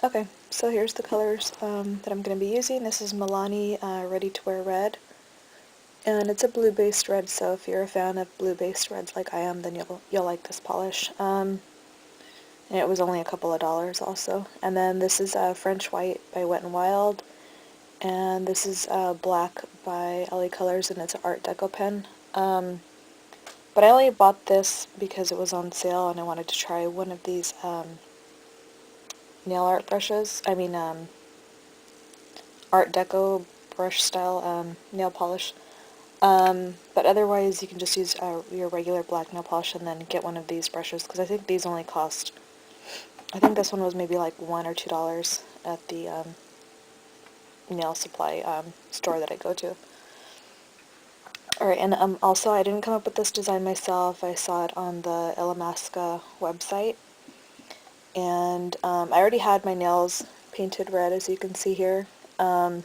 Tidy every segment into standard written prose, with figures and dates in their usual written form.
Okay, so here's the colors that I'm going to be using. This is Milani Ready to Wear Red, and it's a blue-based red, so if you're a fan of blue-based reds like I am, then you'll like this polish. And it was only a couple of dollars also. And then this is French White by Wet n Wild, and this is Black by LA Colors, and it's an Art Deco pen. But I only bought this because it was on sale, and I wanted to try one of these nail art brushes. Art Deco brush style nail polish. But otherwise you can just use your regular black nail polish and then get one of these brushes, because I think these only cost, I think this one was maybe like $1 or $2 at the nail supply store that I go to. Alright, and also I didn't come up with this design myself. I saw it on the Illamasqua website, and I already had my nails painted red, as you can see here, but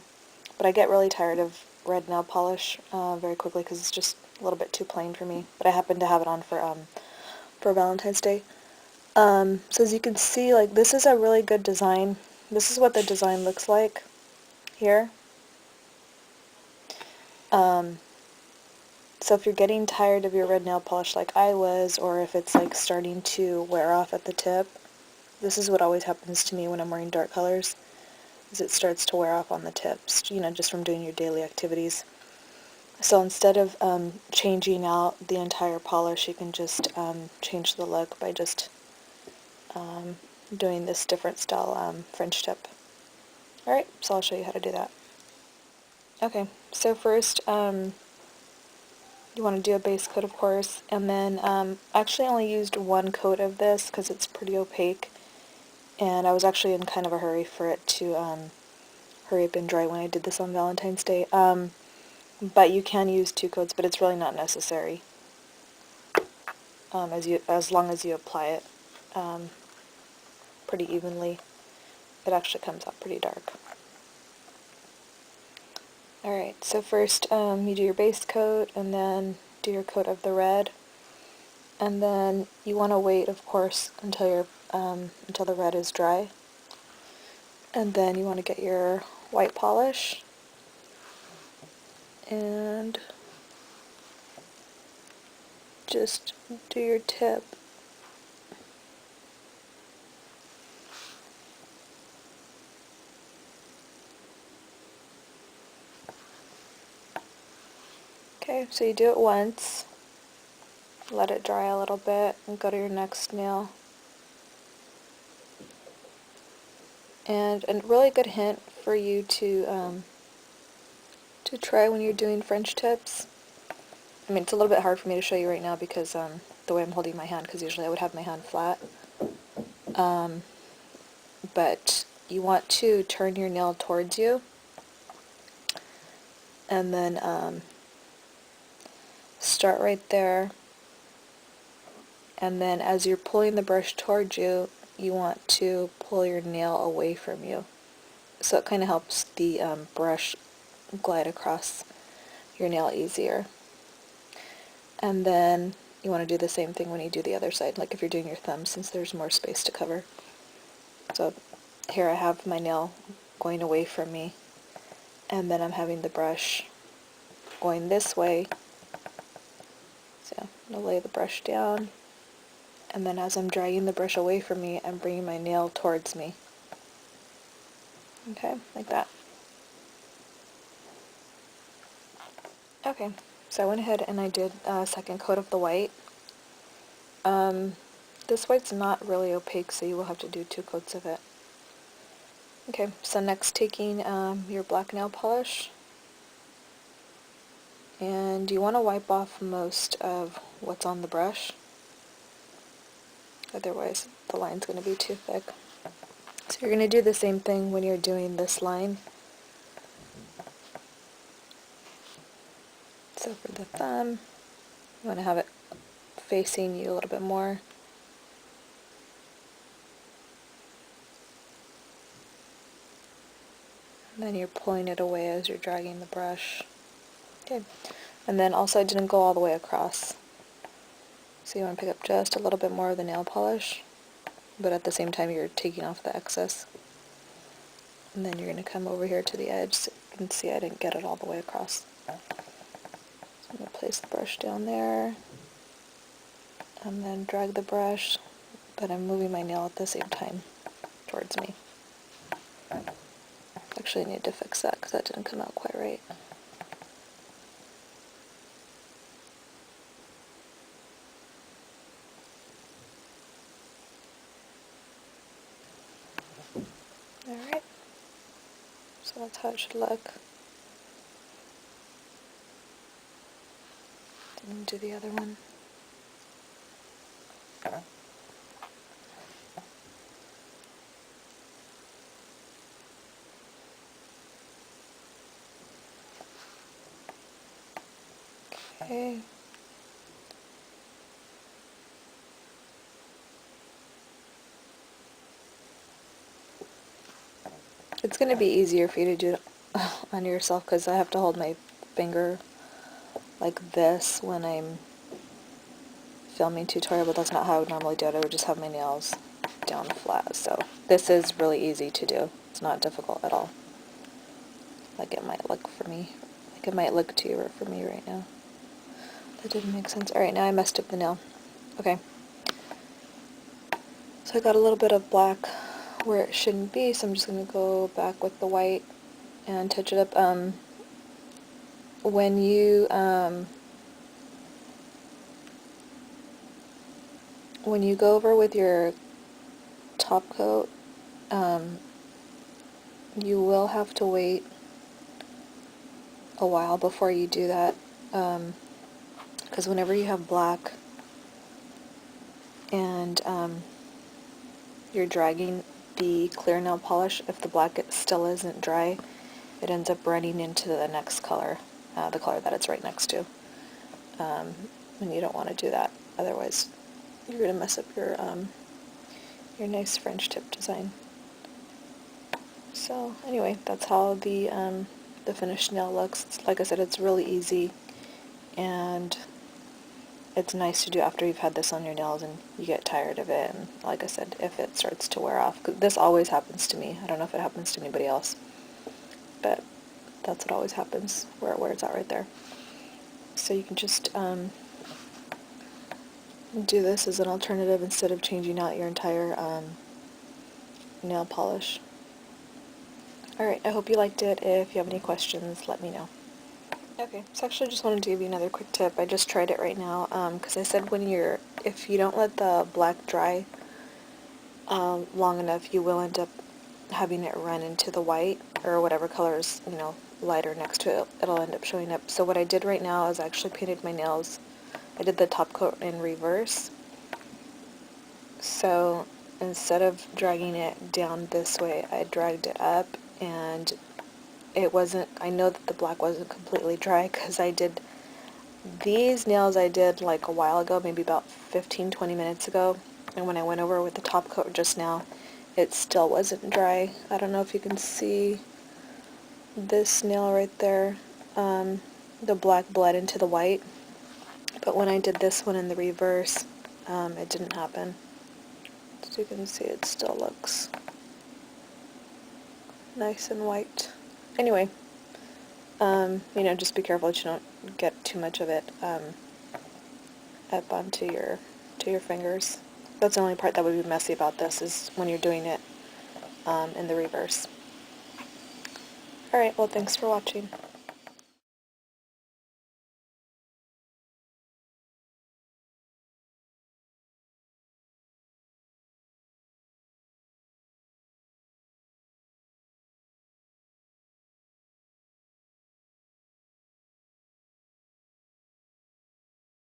I get really tired of red nail polish very quickly because it's just a little bit too plain for me. But I happen to have it on for Valentine's Day. So as you can see, like, this is a really good design. This is what the design looks like here. So if you're getting tired of your red nail polish like I was, or if it's like starting to wear off at the tip, this is what always happens to me when I'm wearing dark colors, is it starts to wear off on the tips, you know, just from doing your daily activities. So instead of changing out the entire polish, you can just change the look by just doing this different style French tip. Alright, so I'll show you how to do that. Okay, so first you want to do a base coat, of course, and then I actually only used one coat of this because it's pretty opaque, and I was actually in kind of a hurry for it to hurry up and dry when I did this on Valentine's Day. But you can use 2 coats, but it's really not necessary as long as you apply it pretty evenly. It actually comes out pretty dark. Alright, so first you do your base coat, and then do your coat of the red, and then you want to wait, of course, until the red is dry, and then you want to get your white polish and just do your tip. Okay, so you do it once, let it dry a little bit, and go to your next nail. And a really good hint for you to try when you're doing French tips. I mean, it's a little bit hard for me to show you right now because the way I'm holding my hand, because usually I would have my hand flat. But you want to turn your nail towards you, and then start right there, and then as you're pulling the brush towards you, you want to pull your nail away from you. So it kind of helps the brush glide across your nail easier. And then you want to do the same thing when you do the other side, like if you're doing your thumb, since there's more space to cover. So here I have my nail going away from me, and then I'm having the brush going this way. So I'm going to lay the brush down, and then as I'm dragging the brush away from me, I'm bringing my nail towards me. Okay, like that. Okay, so I went ahead and I did a second coat of the white. This white's not really opaque, so you will have to do 2 coats of it. Okay, so next taking your black nail polish, and you want to wipe off most of what's on the brush, otherwise the line's going to be too thick. So you're going to do the same thing when you're doing this line. So for the thumb, you want to have it facing you a little bit more. And then you're pulling it away as you're dragging the brush. Okay. And then also I didn't go all the way across. So you want to pick up just a little bit more of the nail polish, but at the same time you're taking off the excess. And then you're going to come over here to the edge, so you can see I didn't get it all the way across. So I'm going to place the brush down there, and then drag the brush, but I'm moving my nail at the same time towards me. Actually, I need to fix that because that didn't come out quite right. Alright, so that's how it should look. Then do the other one. Okay. It's going to be easier for you to do it on yourself because I have to hold my finger like this when I'm filming tutorial, but that's not how I would normally do it. I would just have my nails down flat. So this is really easy to do. It's not difficult at all. Like it might look for me. Like it might look to you or for me right now. That didn't make sense. Alright, now I messed up the nail. Okay. So I got a little bit of black where it shouldn't be, so I'm just going to go back with the white and touch it up. When you go over with your top coat, you will have to wait a while before you do that, because whenever you have black and you're dragging the clear nail polish, if the black still isn't dry, it ends up running into the next color, the color that it's right next to, and you don't want to do that. Otherwise, you're going to mess up your nice French tip design. So anyway, that's how the finished nail looks. Like I said, it's really easy, and it's nice to do after you've had this on your nails and you get tired of it. And like I said, if it starts to wear off, 'cause this always happens to me. I don't know if it happens to anybody else, but that's what always happens, where it wears out right there. So you can just do this as an alternative instead of changing out your entire nail polish. Alright, I hope you liked it. If you have any questions, let me know. Okay, so actually I just wanted to give you another quick tip. I just tried it right now, because I said if you don't let the black dry long enough, you will end up having it run into the white, or whatever color is, lighter next to it. It'll end up showing up. So what I did right now is I actually painted my nails. I did the top coat in reverse. So instead of dragging it down this way, I dragged it up, and I know that the black wasn't completely dry because these nails I did like a while ago, maybe about 15-20 minutes ago, and when I went over with the top coat just now, it still wasn't dry. I don't know if you can see this nail right there. The black bled into the white, but when I did this one in the reverse, it didn't happen. As you can see, it still looks nice and white. Anyway, just be careful that you don't get too much of it up onto your fingers. That's the only part that would be messy about this, is when you're doing it in the reverse. Alright, well, thanks for watching.